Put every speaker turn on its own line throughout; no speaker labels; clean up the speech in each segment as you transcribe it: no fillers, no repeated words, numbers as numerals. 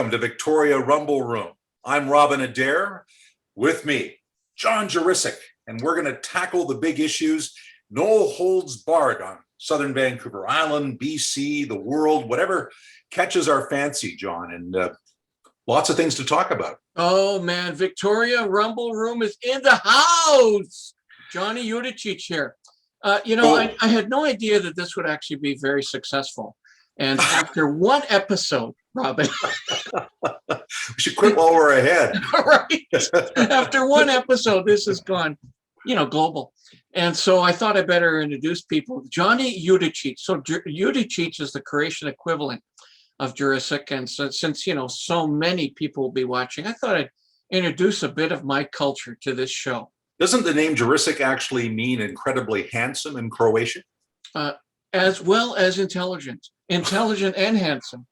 Welcome to Victoria Rumble Room. I'm Robin Adair. With me, John Juricic, and we're going to tackle the big issues, no holds barred on Southern Vancouver Island, BC, the world, whatever catches our fancy, John, and lots of things to talk about.
Oh man, Victoria Rumble Room is in the house. Johnny Juricic here. I had no idea that this would actually be very successful. And after one episode, Robin,
we should quit while we're ahead.
Right? After one episode, this has gone, global. And so I thought I better introduce people. Johnny Juricic. So Juricic is the Croatian equivalent of Juricic. And so, since, so many people will be watching, I thought I'd introduce a bit of my culture to this show.
Doesn't the name Juricic actually mean incredibly handsome in Croatian?
As well as intelligent and handsome.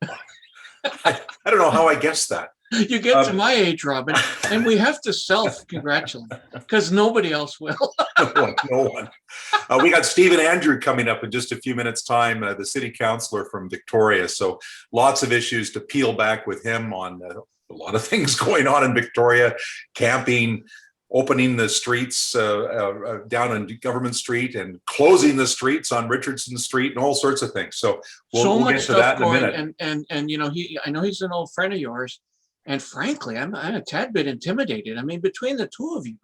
I don't know how I guessed that.
You get to my age, Robin, and we have to self-congratulate because nobody else will.
No one. We got Stephen Andrew coming up in just a few minutes' time, the city councillor from Victoria. So lots of issues to peel back with him on a lot of things going on in Victoria, camping, opening the streets down on Government Street and closing the streets on Richardson Street and all sorts of things. So we'll get to that in a minute.
And I know he's an old friend of yours. And frankly, I'm a tad bit intimidated. I mean, between the two of you,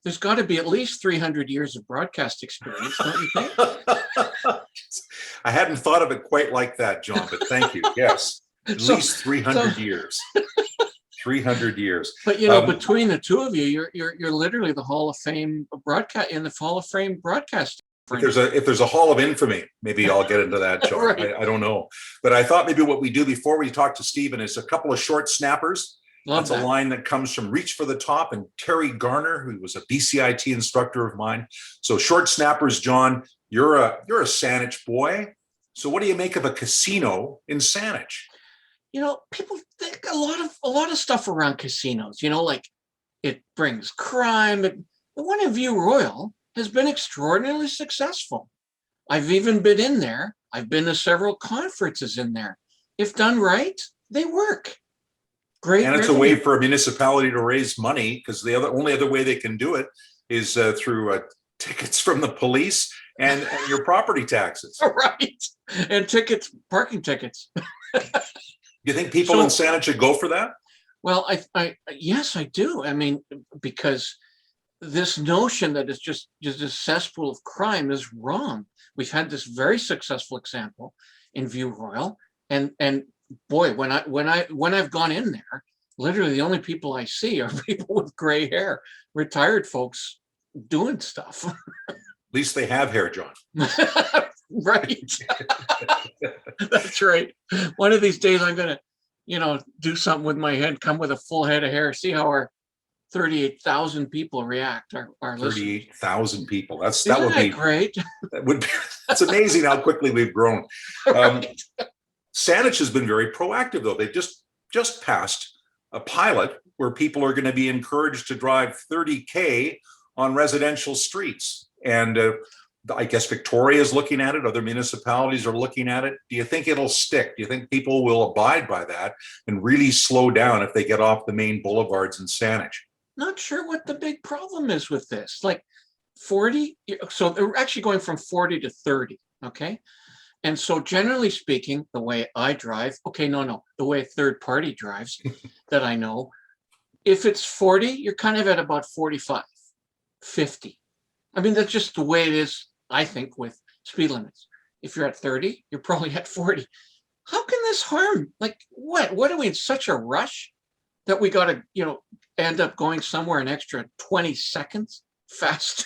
there's got to be at least 300 years of broadcast experience, don't you think?
I hadn't thought of it quite like that, John, but thank you. Yes, at least 300 years. 300 years.
But between the two of you, you're literally the Hall of Fame broadcast in the Hall of Fame broadcast.
If there's a Hall of Infamy, maybe I'll get into that, John. Right. I don't know, but I thought maybe what we do before we talk to Stephen is a couple of short snappers. That's a line that comes from Reach for the Top and Terry Garner, who was a BCIT instructor of mine. So short snappers, John. You're a Saanich boy. So what do you make of a casino in Saanich?
People think a lot of stuff around casinos, like it brings crime. The one in View Royal has been extraordinarily successful. I've even been in there. I've been to several conferences in there. If done right, they work. Great.
And it's a way for a municipality to raise money because the only other way they can do it is through tickets from the police and your property taxes.
Right. And parking tickets.
You think people in Saanich should go for that?
Well, yes, I do. I mean, because this notion that it's just a cesspool of crime is wrong. We've had this very successful example in View Royal, and boy, when I've gone in there, literally the only people I see are people with gray hair, retired folks doing stuff.
At least they have hair, John.
Right. That's right. One of these days I'm gonna, do something with my head, come with a full head of hair, see how our 38,000 people react. Our
38,000 people. That
would
be
great.
That's amazing how quickly we've grown.
Right.
Saanich has been very proactive, though. They've just passed a pilot where people are going to be encouraged to drive 30K on residential streets. And I guess Victoria is looking at it. Other municipalities are looking at it. Do you think it'll stick? Do you think people will abide by that and really slow down if they get off the main boulevards in Saanich?
Not sure what the big problem is with this. Like 40, so they're actually going from 40 to 30, okay? And so generally speaking, the way I drive, the way a third party drives that I know, if it's 40, you're kind of at about 45, 50. I mean, that's just the way it is, I think, with speed limits. If you're at 30, you're probably at 40. How can this harm? Like what? What are we in such a rush that we got to, end up going somewhere an extra 20 seconds faster?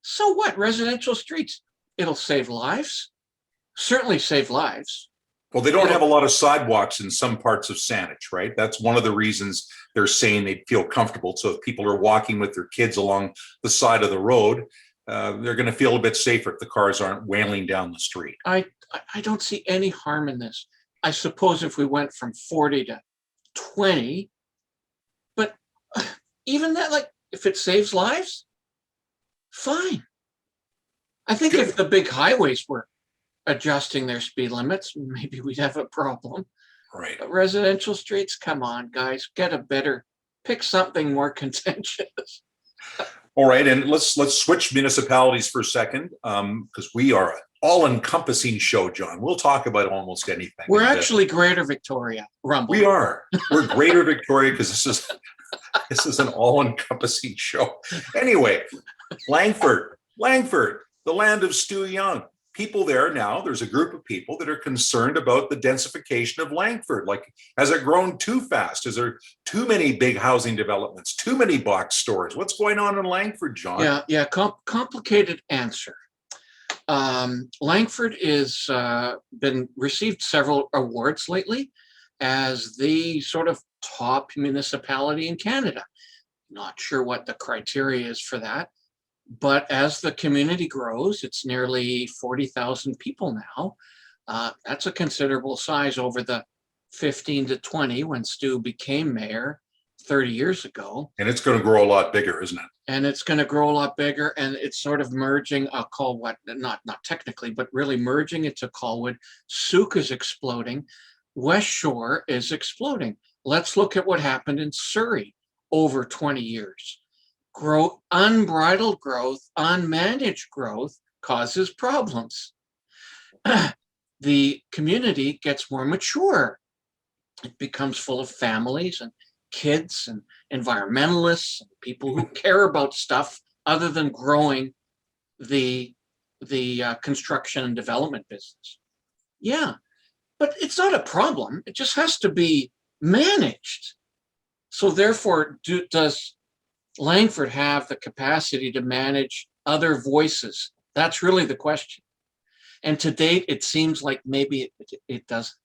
So what? Residential streets, it'll save lives. Certainly save lives.
Well, they don't have a lot of sidewalks in some parts of Saanich, right? That's one of the reasons they're saying they feel comfortable. So if people are walking with their kids along the side of the road, they're going to feel a bit safer if the cars aren't wailing down the street.
I don't see any harm in this. I suppose if we went from 40 to 20, but even that, like, if it saves lives, fine. I think if the big highways were adjusting their speed limits, maybe we'd have a problem.
Right.
But residential streets, come on, guys, pick something more contentious.
All right, and let's switch municipalities for a second, because we are an all-encompassing show, John. We'll talk about almost anything.
We're actually Greater Victoria, Rumble.
We are. We're Greater Victoria because this is an all-encompassing show. Anyway, Langford, the land of Stu Young. People there now, there's a group of people that are concerned about the densification of Langford. Like, has it grown too fast? Is there too many big housing developments, too many box stores? What's going on in Langford, John?
Yeah, complicated answer. Langford is received several awards lately as the sort of top municipality in Canada. Not sure what the criteria is for that. But as the community grows, it's nearly 40,000 people now. That's a considerable size over the 15 to 20 when Stu became mayor 30 years ago.
And it's going to grow a lot bigger, isn't it?
And it's going to grow a lot bigger, and it's sort of merging, not technically, but really merging into Colwood. Souk is exploding. West Shore is exploding. Let's look at what happened in Surrey over 20 years. Unbridled growth, unmanaged growth causes problems. The community gets more mature. It becomes full of families and kids and environmentalists and people who care about stuff other than growing the construction and development business. Yeah, but it's not a problem. It just has to be managed. So therefore, does Langford have the capacity to manage other voices? That's really the question. And to date, it seems like maybe it doesn't.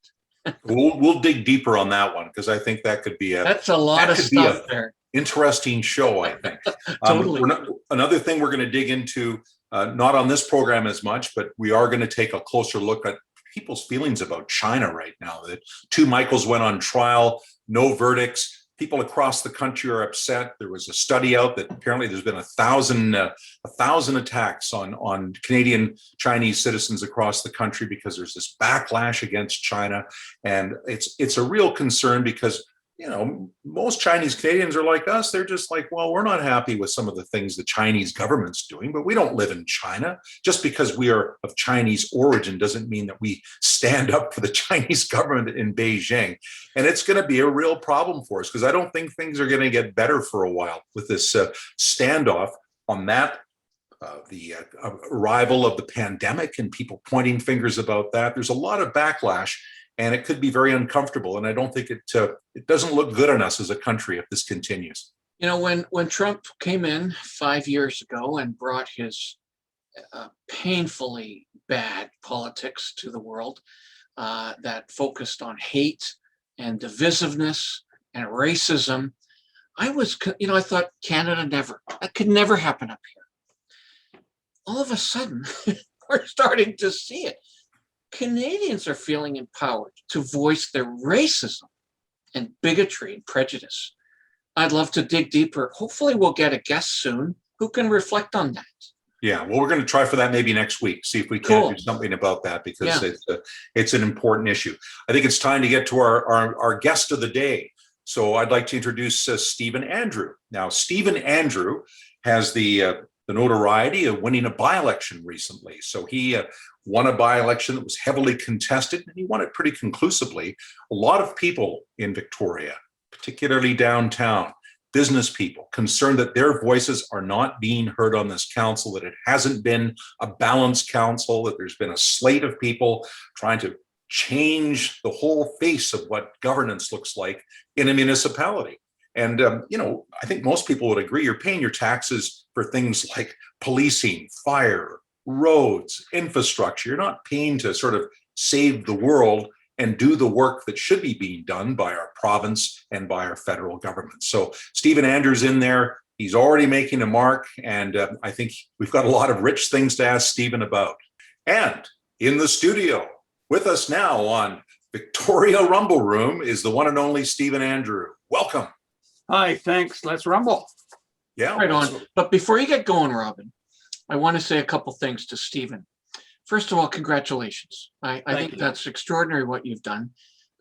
We'll dig deeper on that one, because I think that could be
that's a lot of stuff there.
Interesting show, I think.
Totally.
Another thing we're going to dig into, not on this program as much, but we are going to take a closer look at people's feelings about China right now. That two Michaels went on trial, no verdicts. People across the country are upset. There was a study out that apparently there's been 1,000 attacks on Canadian Chinese citizens across the country because there's this backlash against China, and it's a real concern because, you know, most Chinese Canadians are like us. They're just like, well, we're not happy with some of the things the Chinese government's doing, but we don't live in China. Just because we are of Chinese origin doesn't mean that we stand up for the Chinese government in Beijing. And it's going to be a real problem for us, because I don't think things are going to get better for a while with this standoff on that. The arrival of the pandemic and people pointing fingers about that. There's a lot of backlash, and it could be very uncomfortable. And I don't think it doesn't look good on us as a country if this continues.
You know, when Trump came in 5 years ago and brought his painfully bad politics to the world that focused on hate and divisiveness and racism, I thought that could never happen up here. All of a sudden, we're starting to see it. Canadians are feeling empowered to voice their racism and bigotry and prejudice. I'd love to dig deeper. Hopefully we'll get a guest soon who can reflect on that.
Yeah, well, we're going to try for that maybe next week, see if we can do something about that, because it's an important issue. I think it's time to get to our guest of the day. So I'd like to introduce Stephen Andrew. Now, Stephen Andrew has the notoriety of winning a by-election recently. So he won a by-election that was heavily contested, and he won it pretty conclusively. A lot of people in Victoria, particularly downtown, business people, concerned that their voices are not being heard on this council, that it hasn't been a balanced council, that there's been a slate of people trying to change the whole face of what governance looks like in a municipality. And, I think most people would agree you're paying your taxes for things like policing, fire, roads, infrastructure. You're not paying to sort of save the world and do the work that should be being done by our province and by our federal government. So Stephen Andrews in there, he's already making a mark. And I think we've got a lot of rich things to ask Stephen about. And in the studio with us now on Victoria Rumble Room is the one and only Stephen Andrew. Welcome.
Hi, thanks. Let's rumble.
Yeah.
Right on. But before you get going, Robin, I want to say a couple things to Stephen. First of all, congratulations. I think that's extraordinary what you've done.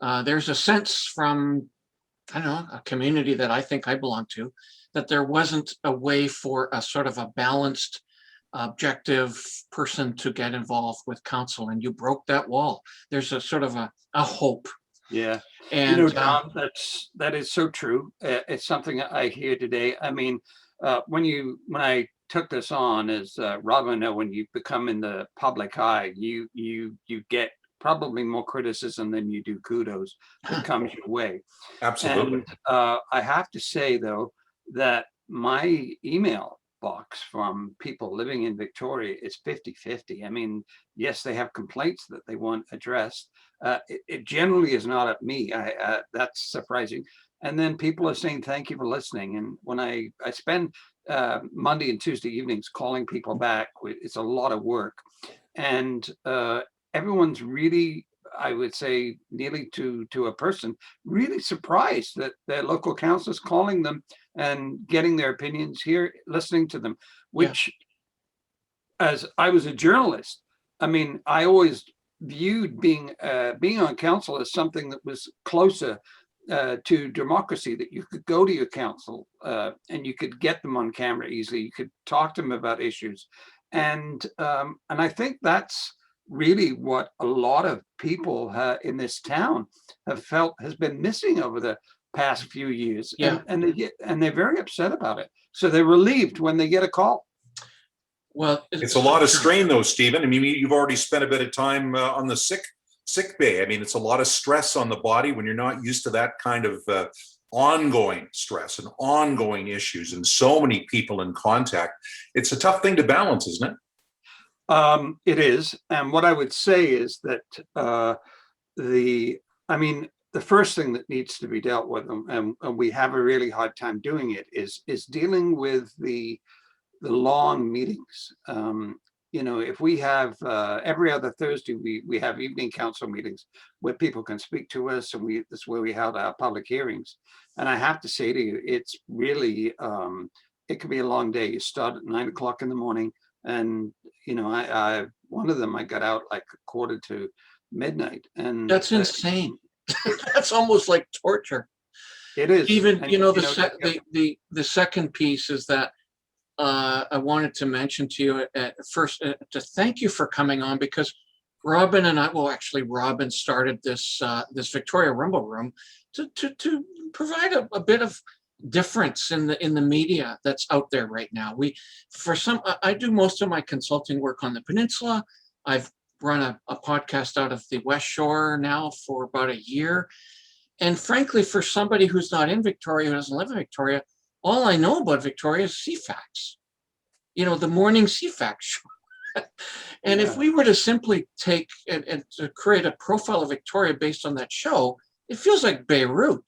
there's a sense from, I don't know, a community that I think I belong to, that there wasn't a way for a sort of a balanced, objective person to get involved with council, and you broke that wall. There's a sort of a hope.
Yeah.
And
Tom, that is so true. It's something I hear today. I mean, when I took this on as Robin, when you become in the public eye, you get probably more criticism than you do kudos that comes your way.
Absolutely.
And I have to say, though, that my email box from people living in Victoria is 50-50. I mean, yes, they have complaints that they want addressed. It generally is not at me. That's surprising. And then people are saying, thank you for listening. And when I spend Monday and Tuesday evenings calling people back, it's a lot of work. And everyone's really, I would say, nearly to a person, really surprised that their local council is calling them and getting their opinions here, listening to them, which, as I was a journalist, I mean, I always viewed being on council as something that was closer to democracy, that you could go to your council and you could get them on camera easily. You could talk to them about issues. And I think that's really what a lot of people in this town have felt has been missing over the past few years.
Yeah.
And they're very upset about it. So they're relieved when they get a call.
Well,
It's a lot of strain though, Stephen. I mean, you've already spent a bit of time on the sick bay. I mean, it's a lot of stress on the body when you're not used to that kind of ongoing stress and ongoing issues and so many people in contact. It's a tough thing to balance, isn't it?
It is. And what I would say is that the first thing that needs to be dealt with, and we have a really hard time doing it, is dealing with the long meetings. If we have every other Thursday, we have evening council meetings where people can speak to us, and that's where we held our public hearings. And I have to say to you, it's really, it can be a long day. You start at 9 o'clock in the morning, and I one of them I got out like 1:45 midnight, and
that's insane. That's almost like torture.
It is.
Even
And,
the second piece is that I wanted to mention to you at first to thank you for coming on, because Robin and I, well, actually Robin started this Victoria Rumble Room to provide a bit of difference in the media that's out there right now. I do most of my consulting work on the peninsula. I've run a podcast out of the West Shore now for about a year. And frankly, for somebody who's not in Victoria, who doesn't live in Victoria, all I know about Victoria is CFAX, the morning CFAX show. And if we were to simply take and to create a profile of Victoria based on that show, it feels like Beirut.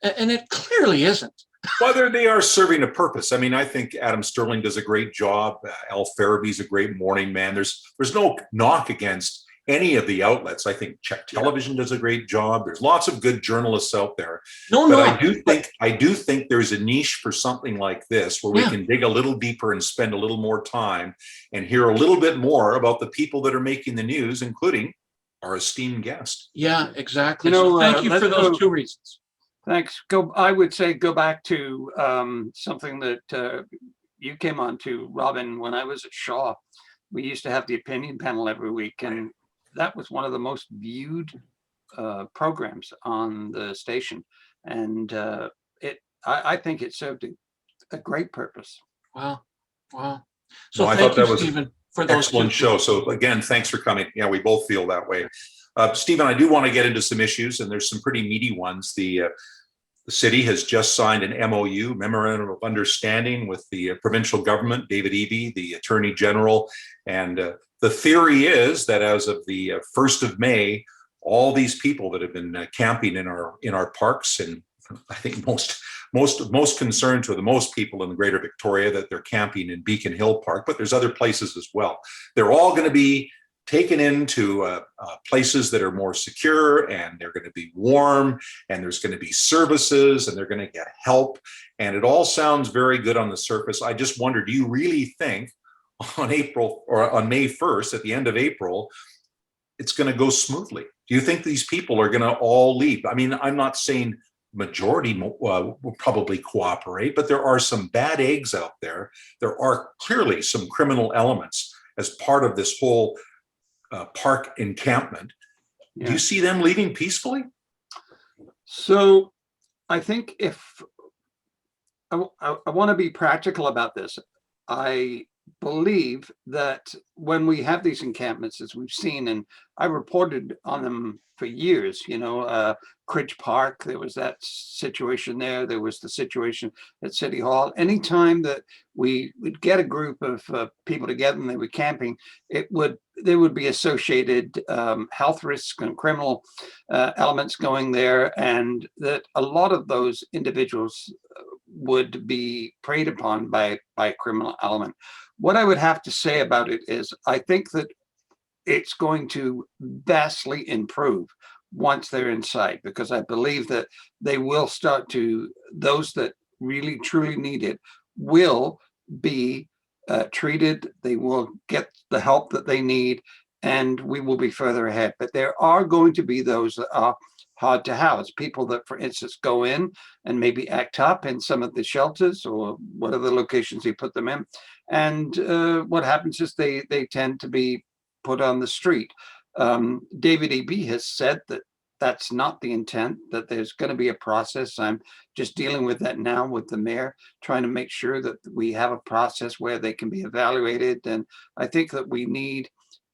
And it clearly isn't.
Whether they are serving a purpose. I mean, I think Adam Sterling does a great job. Al Faraby's a great morning man. There's no knock against any of the outlets. I think Czech Television does a great job. There's lots of good journalists out there. I do think there's a niche for something like this where we can dig a little deeper and spend a little more time and hear a little bit more about the people that are making the news, including our esteemed guest.
Yeah, exactly. So thank you for those two reasons.
Thanks. I would say go back to something that you came on to, Robin, when I was at Shaw. We used to have the opinion panel every week, and that was one of the most viewed programs on the station. And I think it served a great purpose.
Wow. So thank you, Stephen, for those
excellent show. So again, thanks for coming. Yeah, we both feel that way. Stephen, I do want to get into some issues, and there's some pretty meaty ones. The city has just signed an MOU, Memorandum of Understanding, with the provincial government, David Eby, the Attorney General. And the theory is that as of the 1st of May, all these people that have been camping in our parks, and I think most concerned to the most people in the Greater Victoria that they're camping in Beacon Hill Park, but there's other places as well. They're all going to be taken into places that are more secure, and they're going to be warm, and there's going to be services, and they're going to get help. And it all sounds very good on the surface. I just wonder, do you really think on May 1st, at the end of April, it's going to go smoothly? Do you think these people are going to all leave? I mean, I'm not saying majority will probably cooperate, but there are some bad eggs out there. There are clearly some criminal elements as part of this whole park encampment.
Yeah.
Do you see them leaving peacefully?
So I think if I want to be practical about this, I believe that when we have these encampments, as we've seen, and I reported on them for years, Cridge Park, there was that situation there. There was the situation at City Hall. Anytime that we would get a group of people together and they were camping, there would be associated health risks and criminal elements going there, and that a lot of those individuals would be preyed upon by a criminal element. What I would have to say about it is I think that it's going to vastly improve once they're inside, because I believe that they will start to, those that really truly need it will be treated, they will get the help that they need, and we will be further ahead. But there are going to be those that are hard to house, people that, for instance, go in and maybe act up in some of the shelters or whatever locations you put them in. And what happens is they tend to be put on the street. David E.B. has said that that's not the intent, that there's going to be a process. I'm just dealing with that now with the mayor, trying to make sure that we have a process where they can be evaluated. And I think that we need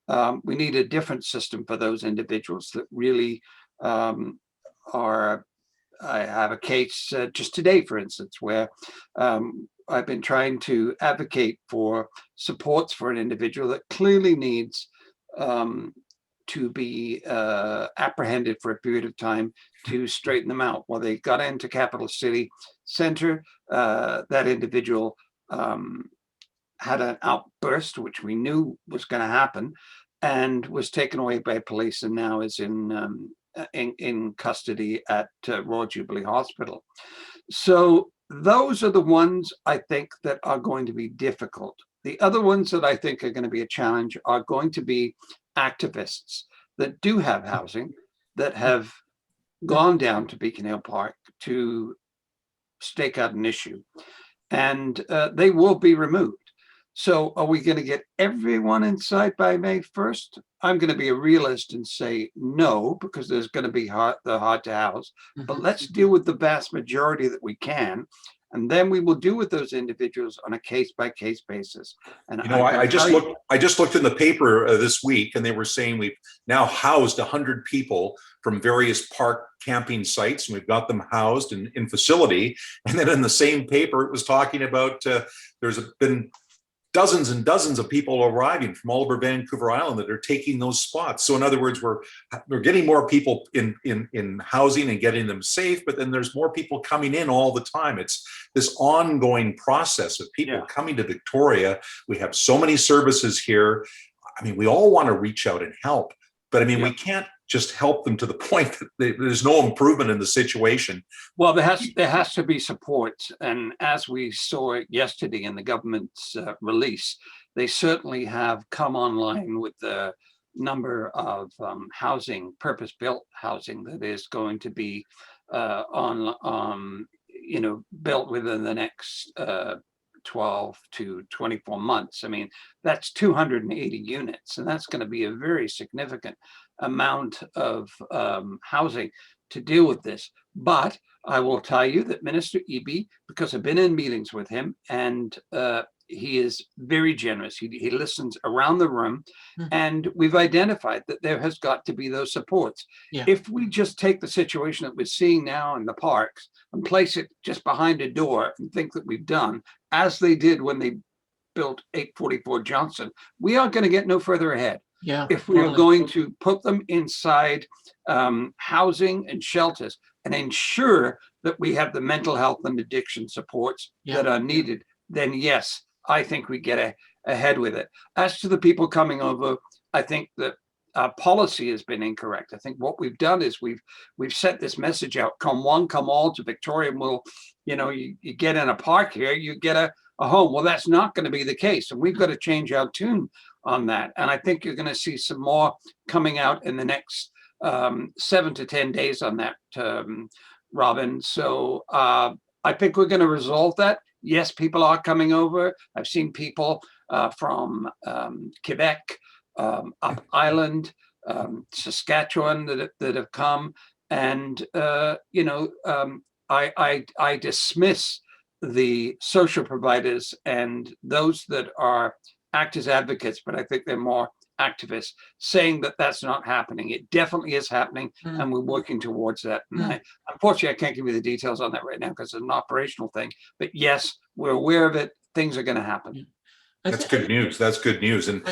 a different system for those individuals that really are. I have a case just today, for instance, where I've been trying to advocate for supports for an individual that clearly needs to be apprehended for a period of time to straighten them out. Well, they got into Capital City Center. That individual had an outburst, which we knew was going to happen, and was taken away by police, and now is in custody at Royal Jubilee Hospital. So those are the ones I think that are going to be difficult. The other ones that I think are going to be a challenge are going to be activists that do have housing, that have gone down to Beacon Hill Park to stake out an issue, and they will be removed. So are we going to get everyone inside by May 1st? I'm going to be a realist and say no, because there's going to be hard to house. But let's deal with the vast majority that we can, and then we will deal with those individuals on a case-by-case basis. And
I just looked in the paper this week, and they were saying we've now housed 100 people from various park camping sites, and we've got them housed in facility. And then in the same paper, it was talking about there's been dozens and dozens of people arriving from all over Vancouver Island that are taking those spots. So in other words, we're getting more people in housing and getting them safe, but then there's more people coming in all the time. It's this ongoing process of people coming to Victoria. We have so many services here. I mean, we all want to reach out and help, but I mean, we can't just help them to the point that there's no improvement in the situation.
Well, there has to be support. And as we saw yesterday in the government's release, they certainly have come online with the number of housing, purpose-built housing that is going to be built within the next 12 to 24 months. I mean, that's 280 units, and that's going to be a very significant amount of housing to deal with this. But I will tell you that Minister Eby, because I've been in meetings with him, and he is very generous. He listens around the room, and we've identified that there has got to be those supports. If we just take the situation that we're seeing now in the parks and place it just behind a door and think that we've done, as they did when they built 844 Johnson, we are going to get no further ahead. If we are going to put them inside housing and shelters and ensure that we have the mental health and addiction supports that are needed, then yes, I think we get ahead with it. As to the people coming over, I think that our policy has been incorrect. I think what we've done is we've sent this message out: come one, come all to Victoria, and we'll, you get in a park here, you get a home. Well, that's not going to be the case, and we've got to change our tune on that. And I think you're going to see some more coming out in the next 7 to 10 days on that, Robin. So I think we're going to resolve that. Yes, people are coming over. I've seen people from Quebec, up Island, Saskatchewan that have come. And, you know, I dismiss the social providers and those that act as advocates, but I think they're more activists, saying that that's not happening. It definitely is happening, and we're working towards that. And unfortunately, I can't give you the details on that right now because it's an operational thing. But yes, we're aware of it. Things are going to happen.
That's good news. That's good news. And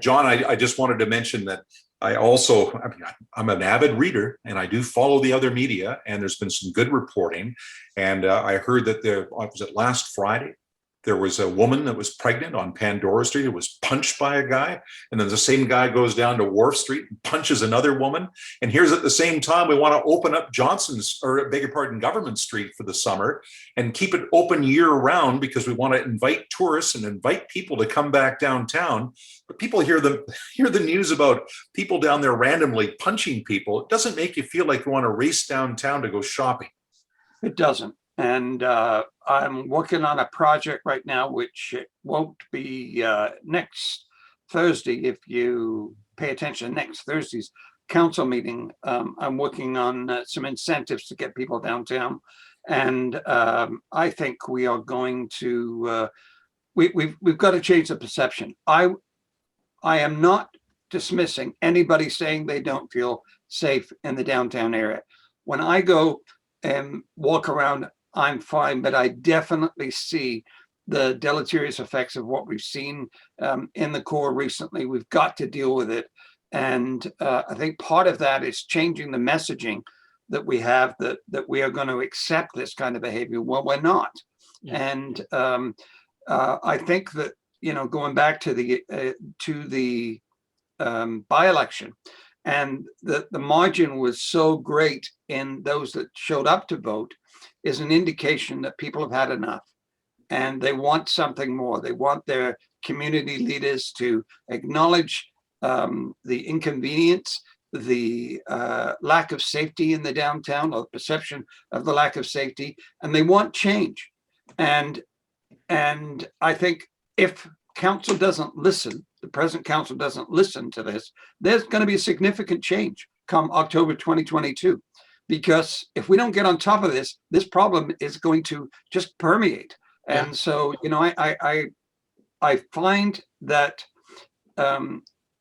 John, I just wanted to mention that I'm an avid reader, and I do follow the other media, and there's been some good reporting. And I heard that was it last Friday? There was a woman that was pregnant on Pandora Street who was punched by a guy. And then the same guy goes down to Wharf Street and punches another woman. And here's at the same time, we want to open up Government Street for the summer and keep it open year round because we want to invite tourists and invite people to come back downtown. But people hear the news about people down there randomly punching people. It doesn't make you feel like you want to race downtown to go shopping.
It doesn't. And I'm working on a project right now, which won't be next Thursday. If you pay attention, next Thursday's council meeting, I'm working on some incentives to get people downtown. And I think we are going to, we've got to change the perception. I am not dismissing anybody saying they don't feel safe in the downtown area. When I go and walk around, I'm fine, but I definitely see the deleterious effects of what we've seen in the core recently. We've got to deal with it. And I think part of that is changing the messaging that we have, that we are going to accept this kind of behavior. Well, we're not. Yeah. And I think that, you know, going back to the by-election, and the margin was so great in those that showed up to vote, is an indication that people have had enough and they want something more. They want their community leaders to acknowledge the inconvenience, the lack of safety in the downtown, or the perception of the lack of safety, and they want change. And I think if council doesn't listen, the present council doesn't listen to this, there's going to be a significant change come October 2022. Because if we don't get on top of this, this problem is going to just permeate. And so, you know, I find that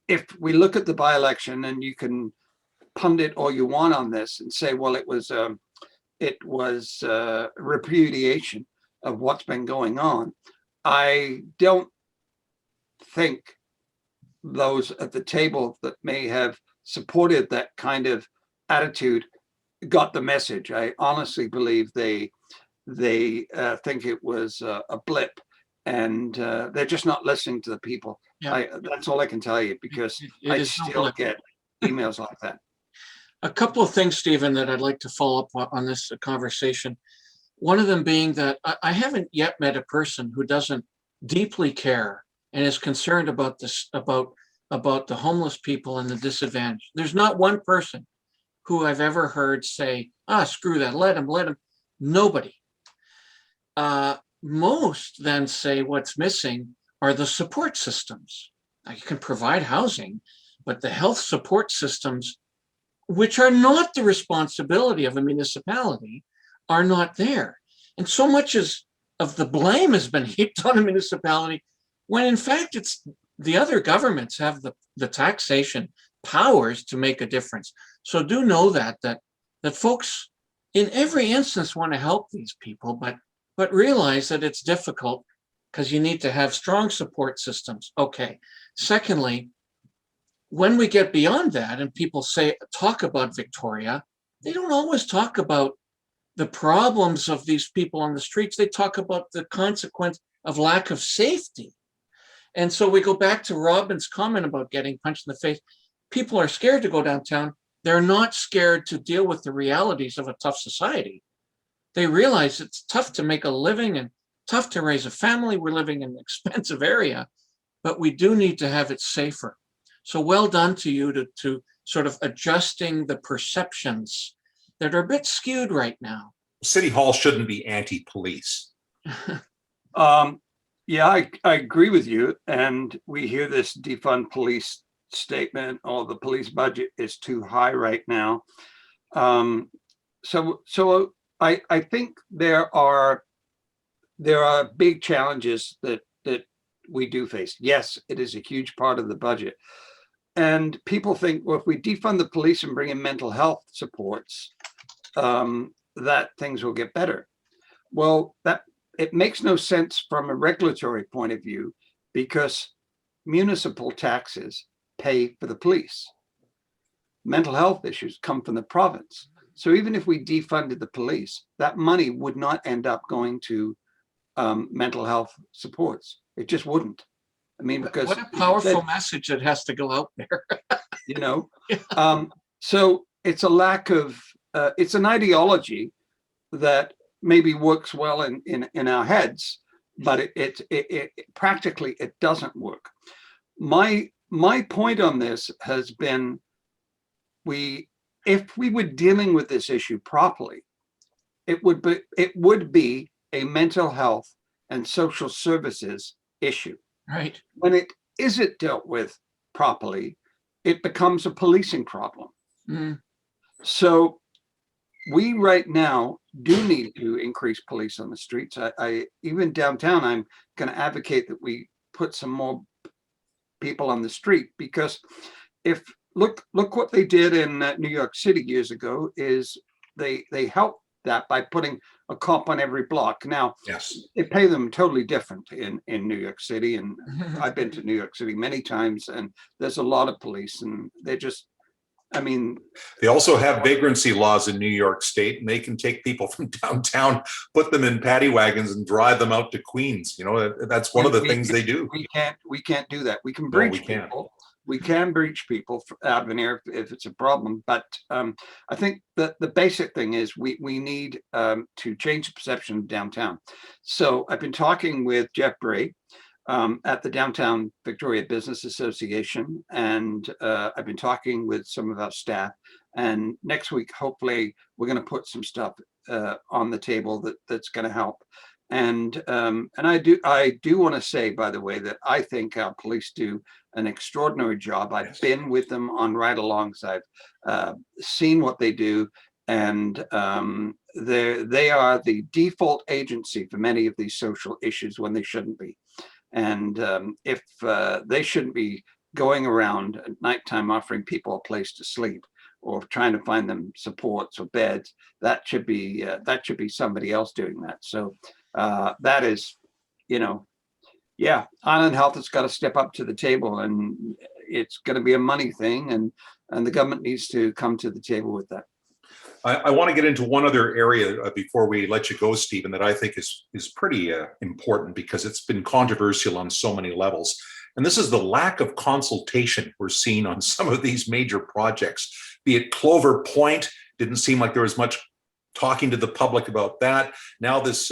if we look at the by-election, and you can pundit all you want on this and say, well, it was repudiation of what's been going on. I don't think those at the table that may have supported that kind of attitude got the message. I honestly believe they think it was a blip, and they're just not listening to the people. That's all I can tell you, because I still get emails like that.
A couple of things, Stephen, that I'd like to follow up on this conversation. One of them being that I haven't yet met a person who doesn't deeply care and is concerned about this, about the homeless people and the disadvantaged. There's not one person who I've ever heard say, screw that, let him. Nobody. Most then say what's missing are the support systems. Now, you can provide housing, but the health support systems, which are not the responsibility of a municipality, are not there. And so much of the blame has been heaped on a municipality, when in fact it's the other governments have the taxation powers to make a difference. So do know that folks in every instance want to help these people, but realize that it's difficult because you need to have strong support systems. Okay. Secondly, when we get beyond that and people talk about Victoria, they don't always talk about the problems of these people on the streets. They talk about the consequence of lack of safety. And so we go back to Robin's comment about getting punched in the face. People are scared to go downtown. They're not scared to deal with the realities of a tough society. They realize it's tough to make a living and tough to raise a family. We're living in an expensive area. but we do need to have it safer. So well done to you to sort of adjusting the perceptions that are a bit skewed right now.
City Hall shouldn't be anti-police.
Yeah, I agree with you. And we hear this defund police statement, oh, the police budget is too high right now. So I think there are big challenges that we do face. Yes, it is a huge part of the budget. And people think, well, if we defund the police and bring in mental health supports, that things will get better. Well, it makes no sense from a regulatory point of view, because municipal taxes pay for the police. Mental health issues come from the province. So even if we defunded the police, that money would not end up going to mental health supports. It just wouldn't. I mean, because
what a powerful message that has to go out there.
You know, so it's a lack of, it's an ideology that maybe works well in our heads, but it practically it doesn't work. My point on this has been, if we were dealing with this issue properly, it would be a mental health and social services issue.
Right.
When it isn't dealt with properly, it becomes a policing problem.
Mm.
So we right now do need to increase police on the streets. I even downtown, I'm going to advocate that we put some more people on the street, because if look what they did in New York City years ago is they helped that by putting a cop on every block. Now,
Yes,
they pay them totally different in New York City, and I've been to New York City many times, and there's a lot of police, and they're just, I mean,
they also have vagrancy laws in New York State, and they can take people from downtown, put them in paddy wagons, and drive them out to Queens. You know, that's one of the things they do.
we can't do that. We can
No,
breach
we can't.
people. We can breach people out of an air if it's a problem. But I think that the basic thing is we need to change the perception of downtown. So I've been talking with Jeff Bray at the Downtown Victoria Business Association, and I've been talking with some of our staff. And next week, hopefully, we're going to put some stuff on the table that's going to help. And I do want to say, by the way, that I think our police do an extraordinary job. I've been with them on ride-alongs. I've seen what they do, and they are the default agency for many of these social issues when they shouldn't be. And if they shouldn't be going around at nighttime offering people a place to sleep or trying to find them supports or beds, that should be somebody else doing that. So that is, you know, yeah, Island Health has got to step up to the table, and it's going to be a money thing, and the government needs to come to the table with that.
I want to get into one other area before we let you go, Stephen, that I think is pretty important, because it's been controversial on so many levels. And this is the lack of consultation we're seeing on some of these major projects, be it Clover Point. Didn't seem like there was much talking to the public about that. Now this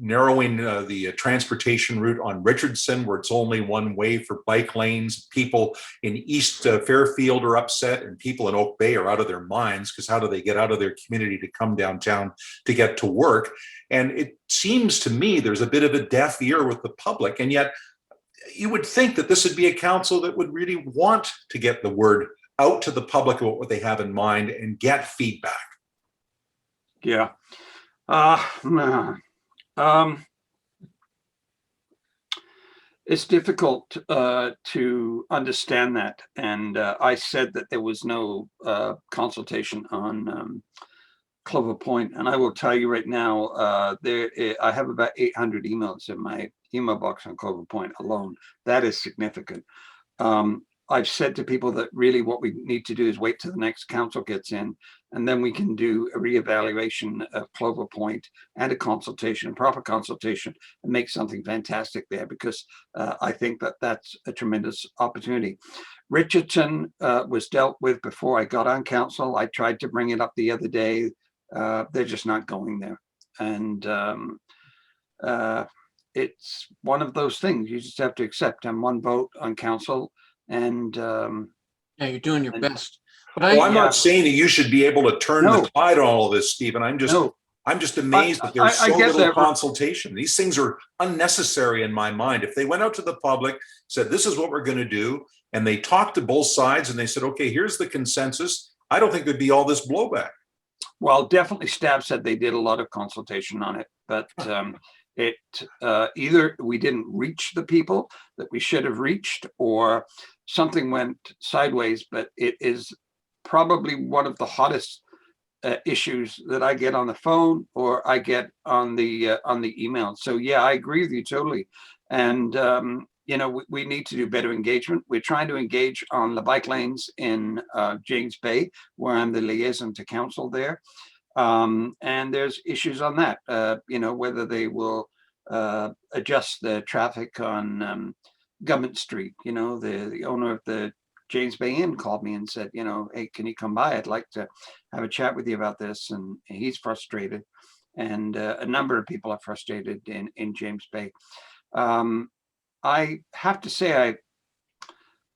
narrowing the transportation route on Richardson, where it's only one way for bike lanes. People in East Fairfield are upset, and people in Oak Bay are out of their minds, because how do they get out of their community to come downtown to get to work? And it seems to me there's a bit of a deaf ear with the public, and yet you would think that this would be a council that would really want to get the word out to the public about what they have in mind and get feedback.
Yeah. It's difficult to understand that, and I said that there was no consultation on Clover Point, and I will tell you right now, I have about 800 emails in my email box on Clover Point alone. That is significant. I've said to people that really what we need to do is wait till the next council gets in, and then we can do a reevaluation of Clover Point and a consultation, proper consultation, and make something fantastic there, because I think that that's a tremendous opportunity. Richardson was dealt with before I got on council. I tried to bring it up the other day. They're just not going there. And it's one of those things you just have to accept. I'm one vote on council, and
Yeah, you're doing your
And-
best. But
Well, I'm
Yeah.
not saying that you should be able to turn
No.
the tide on all of this, Stephen. I'm just
no,
amazed that there's
I
so
get
little
that.
consultation. These things are unnecessary in my mind. If they went out to the public, said, this is what we're going to do, and they talked to both sides and they said, okay, here's the consensus, I don't think there'd be all this blowback.
Well, definitely staff said they did a lot of consultation on it, but either we didn't reach the people that we should have reached, or something went sideways. But it is probably one of the hottest issues that I get on the phone or I get on the email. So yeah, I agree with you totally. And you know, we need to do better engagement. We're trying to engage on the bike lanes in James Bay, where I'm the liaison to council there. And there's issues on that, you know, whether they will adjust the traffic on Government Street. You know, the owner of the James Bay Inn called me and said, you know, hey, can you come by? I'd like to have a chat with you about this. And he's frustrated. And a number of people are frustrated in James Bay. I have to say,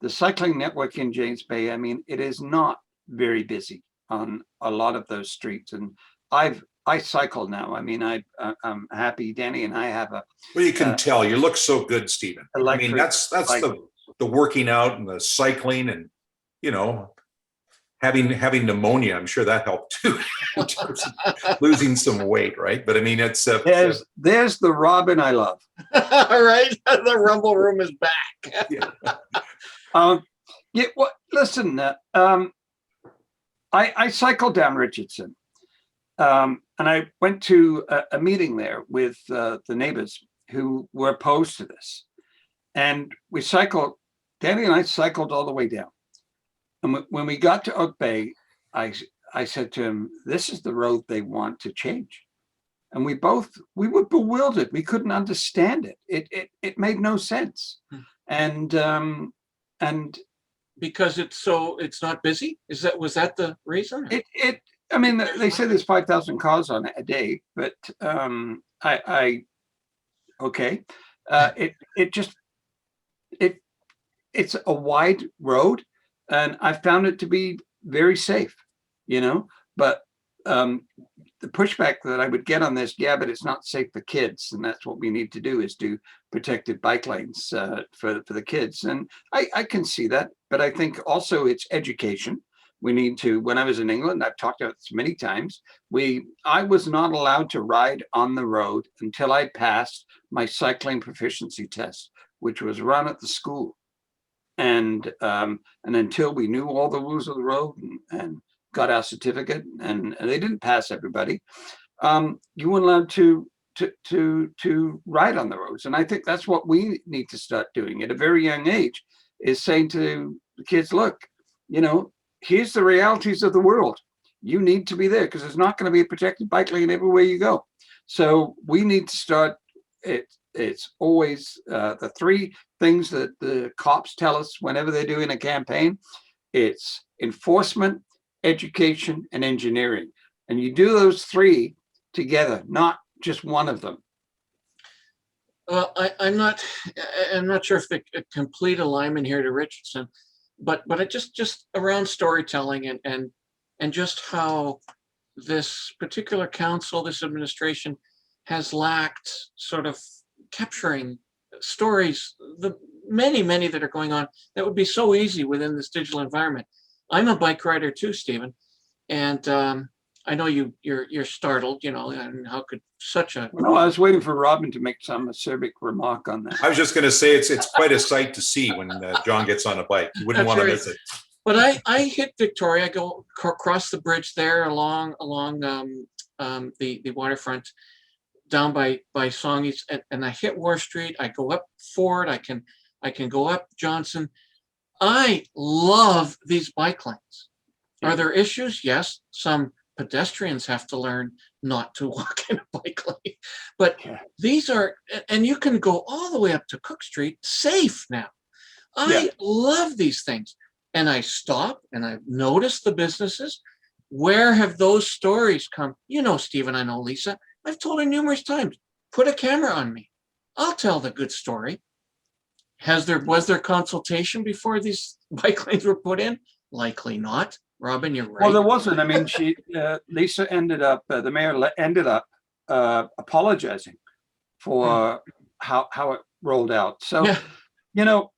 the cycling network in James Bay, I mean, it is not very busy on a lot of those streets. And I cycle now. I mean, I'm happy. Danny and I have a.
Well, you can tell you look so good, Stephen. I mean, that's the working out and the cycling, and you know, having pneumonia. I'm sure that helped too, in terms of losing some weight, right? But I mean, it's
there's the Robin I love.
All right, the rumble room is back.
Yeah.
Yeah. Well, listen. I cycled down Richardson, and I went to a meeting there with the neighbors who were opposed to this, and we cycled. Danny and I cycled all the way down, and when we got to Oak Bay, I said to him, "This is the road they want to change," and we were bewildered. We couldn't understand it. It made no sense, and
because it's not busy. Was that the reason?
I mean, they say there's 5,000 cars on it a day, but okay. It's a wide road, and I found it to be very safe, you know, but the pushback that I would get on this, yeah, but it's not safe for kids. And that's what we need to do, is do protected bike lanes for the kids. And I can see that, but I think also it's education. We need to, when I was in England, I've talked about this many times, I was not allowed to ride on the road until I passed my cycling proficiency test, which was run at the school. And until we knew all the rules of the road and got our certificate, and they didn't pass everybody, you weren't allowed to ride on the roads. And I think that's what we need to start doing at a very young age, is saying to the kids, look, you know, here's the realities of the world. You need to be there, because there's not going to be a protected bike lane everywhere you go. So we need to start it. It's always the three things that the cops tell us whenever they're doing a campaign. It's enforcement, education, and engineering. And you do those three together, not just one of them.
Well, I'm not sure if the complete alignment here to Richardson, but it just around storytelling and just how this particular council, this administration, has lacked sort of capturing stories, the many that are going on that would be so easy within this digital environment. I'm a bike rider too, Stephen, and I know you're startled, you know, and how could such a.
No, I was waiting for Robin to make some acerbic remark on that.
I was just going to say it's quite a sight to see when John gets on a bike. You wouldn't want to miss it.
But I hit Victoria. I go across the bridge there along the waterfront, down by Songies, and I hit War Street. I go up Ford. I can go up Johnson. I love these bike lanes. Are there issues? Yes. Some pedestrians have to learn not to walk in a bike lane. But these are, and you can go all the way up to Cook Street safe now. I love these things. And I stop and I notice the businesses. Where have those stories come? You know, Stephen, I know Lisa. I've told her numerous times, put a camera on me. I'll tell the good story. Was there consultation before these bike lanes were put in? Likely not. Robin, you're right.
Well, there wasn't. I mean, Lisa ended up, the mayor ended up apologizing for how it rolled out. So,
Yeah.
you know,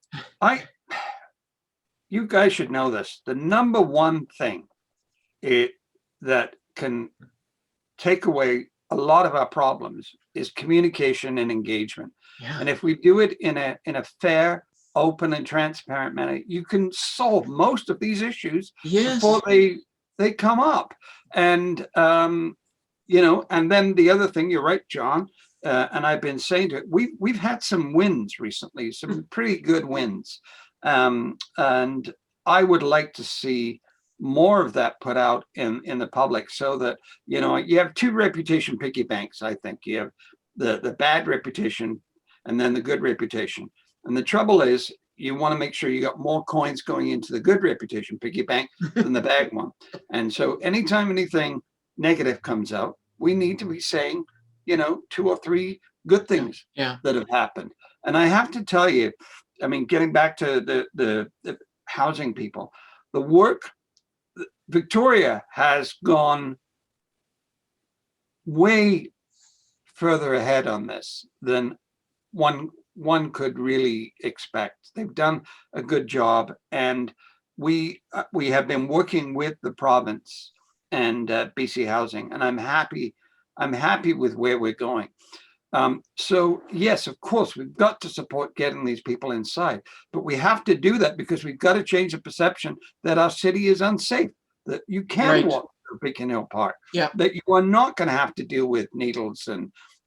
you guys should know this. The number one thing that can take away a lot of our problems is communication and engagement.
Yeah.
And if we do it in a fair, open, and transparent manner, you can solve most of these issues
Yes.
before they come up. And you know, and then the other thing, you're right, John, and I've been saying to it, we've had some wins recently, some pretty good wins, and I would like to see more of that put out in the public, so that, you know, you have two reputation piggy banks. I think you have the bad reputation and then the good reputation. And the trouble is, you want to make sure you got more coins going into the good reputation piggy bank than the bad one. And so anytime anything negative comes out, we need to be saying, you know, 2 or 3 good things that have happened. And I have to tell you, I mean, getting back to the housing people, the work, Victoria has gone way further ahead on this than one could really expect. They've done a good job, and we have been working with the province and BC Housing, and I'm happy with where we're going. So yes, of course, we've got to support getting these people inside, but we have to do that because we've got to change the perception that our city is unsafe, that you can walk through Beacon Hill Park, that you are not going to have to deal with needles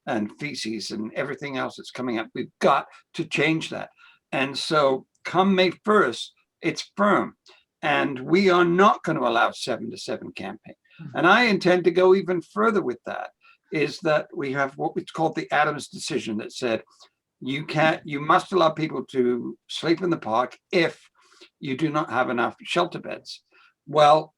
and feces and everything else that's coming up. We've got to change that. And so come May 1st, it's firm. And we are not going to allow 7-to-7 camping. And I intend to go even further with that, is that we have what we called the Adams decision that said, you must allow people to sleep in the park if you do not have enough shelter beds. Well,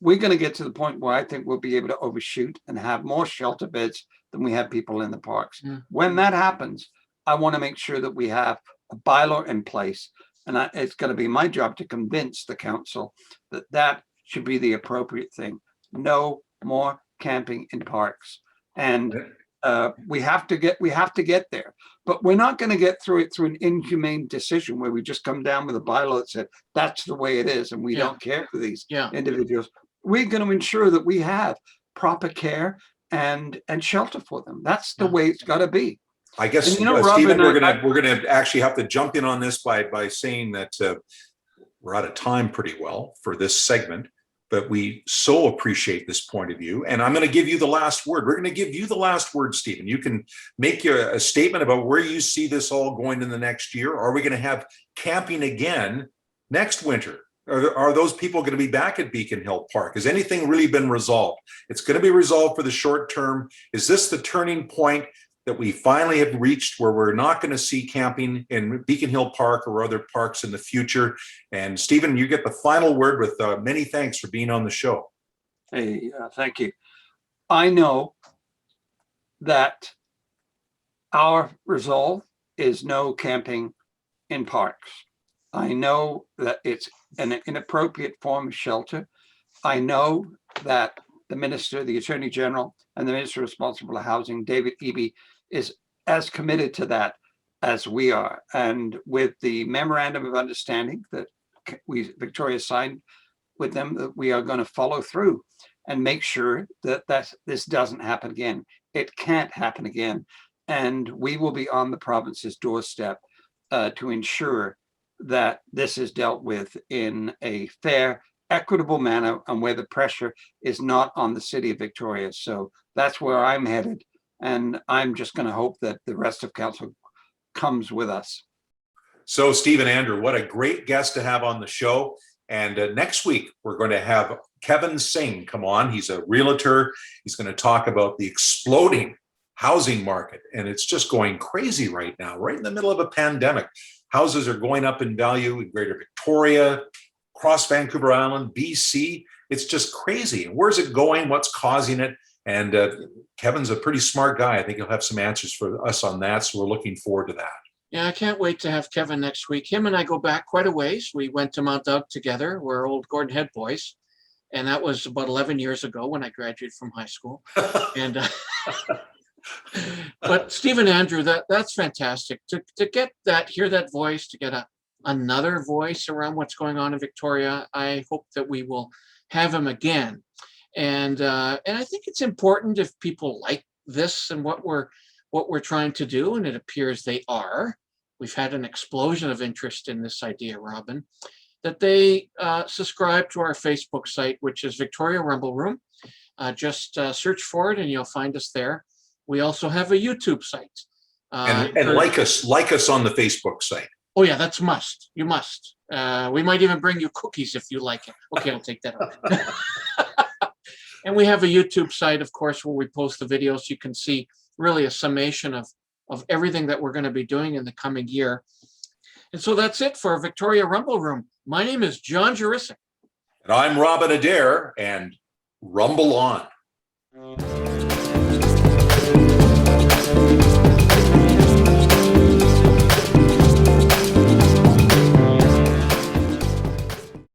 we're going to get to the point where I think we'll be able to overshoot and have more shelter beds than we have people in the parks. When that happens, I want to make sure that we have a bylaw in place. And it's going to be my job to convince the council that that should be the appropriate thing. No more camping in parks. And we have to get there. But we're not going to get through it through an inhumane decision where we just come down with a bylaw that said that's the way it is and we don't care for these individuals. We're going to ensure that we have proper care and shelter for them. That's the way it's got to be.
I guess,
and, you know,
Stephen,
Robin,
we're gonna actually have to jump in on this by saying that we're out of time pretty well for this segment, but we so appreciate this point of view. And I'm going to give you the last word. We're going to give you the last word, Stephen. You can make a statement about where you see this all going in the next year. Are we going to have camping again next winter? Are those people going to be back at Beacon Hill Park? Has anything really been resolved? It's going to be resolved for the short term. Is this the turning point that we finally have reached where we're not going to see camping in Beacon Hill Park or other parks in the future? And Stephen, you get the final word with many thanks for being on the show.
Hey, thank you. I know that our resolve is no camping in parks. I know that it's an inappropriate form of shelter. I know that the Minister, the Attorney General, and the Minister responsible for housing, David Eby, is as committed to that as we are. And with the memorandum of understanding that Victoria signed with them, that we are going to follow through and make sure that this doesn't happen again. It can't happen again. And we will be on the province's doorstep to ensure that this is dealt with in a fair, equitable manner and where the pressure is not on the city of Victoria. So that's where I'm headed. And I'm just going to hope that the rest of council comes with us.
So Stephen Andrew, what a great guest to have on the show. And next week, we're going to have Kevin Singh come on. He's a realtor. He's going to talk about the exploding housing market. And it's just going crazy right now, right in the middle of a pandemic. Houses are going up in value in Greater Victoria, across Vancouver Island, BC. It's just crazy. And where's it going? What's causing it? And Kevin's a pretty smart guy. I think he'll have some answers for us on that. So we're looking forward to that.
Yeah, I can't wait to have Kevin next week. Him and I go back quite a ways. We went to Mount Doug together. We're old Gordon Head boys. And that was about 11 years ago when I graduated from high school. And but Stephen Andrew, that's fantastic to get that, hear that voice, to get another voice around what's going on in Victoria. I hope that we will have him again. And I think it's important, if people like this and what we're trying to do, and it appears they are. We've had an explosion of interest in this idea, Robin, that they subscribe to our Facebook site, which is Victoria Rumble Room. Just search for it and you'll find us there. We also have a YouTube site.
And like us on the Facebook site.
Oh yeah, that's must. You must. We might even bring you cookies if you like it. Okay, I'll take that out. And we have a YouTube site, of course, where we post the videos. You can see really a summation of everything that we're going to be doing in the coming year. And so that's it for Victoria Rumble Room. My name is John Juricic.
And I'm Robin Adair, and rumble on.